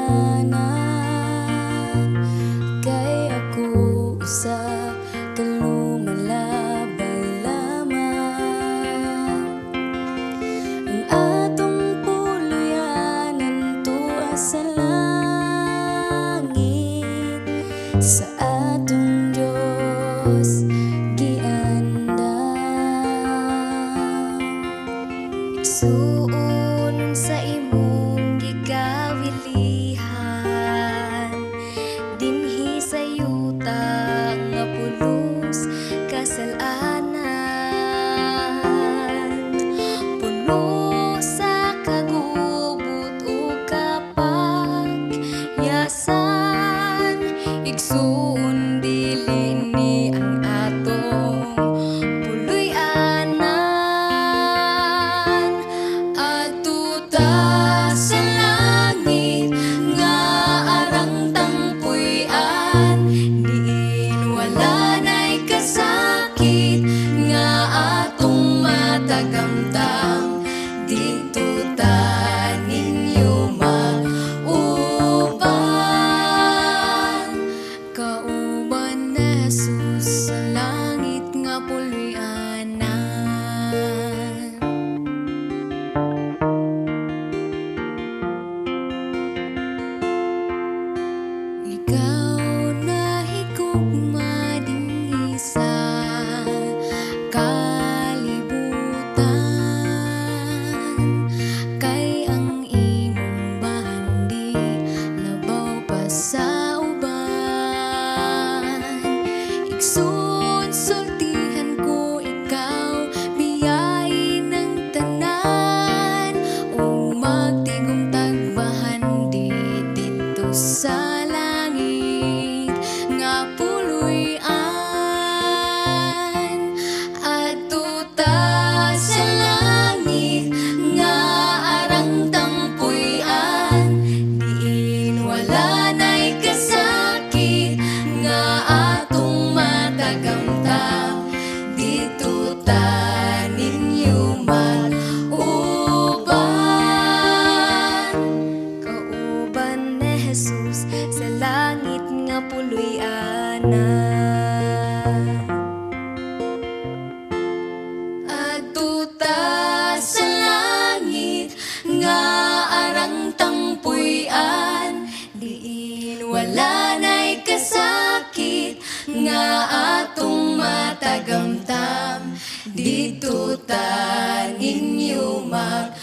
puluyanan, kay ako usa ka lumalabay lamang. Ang atong puluyanan tuwa sa langit, sa atong Diyos igsuon sa imong gigawilihan, dinhi sa yuta nga pulos kasalanan. Puno sa kagubot ug kapagyasan, igsuon dili ni ang atong tagamtang dito ta ninyo mauban. Kauban na Jesus sa langit nga puluyanan. Ikaw na higugma dinhi sa sa uban. Igsoon sultihan ko ikaw, biyain ng tanan, o magtigong tagbahan dito sa langit nga puluyan. Adto ta sa langit nga arang tangpuyan, diin wala dito ta ninyo mauban. Kauban ni Jesus sa langit nga puluyanan. Adto ta sa langit nga arang tangpuyan, diin wala na'y kasakit nga atong matagamtam, dito ta ninyo mag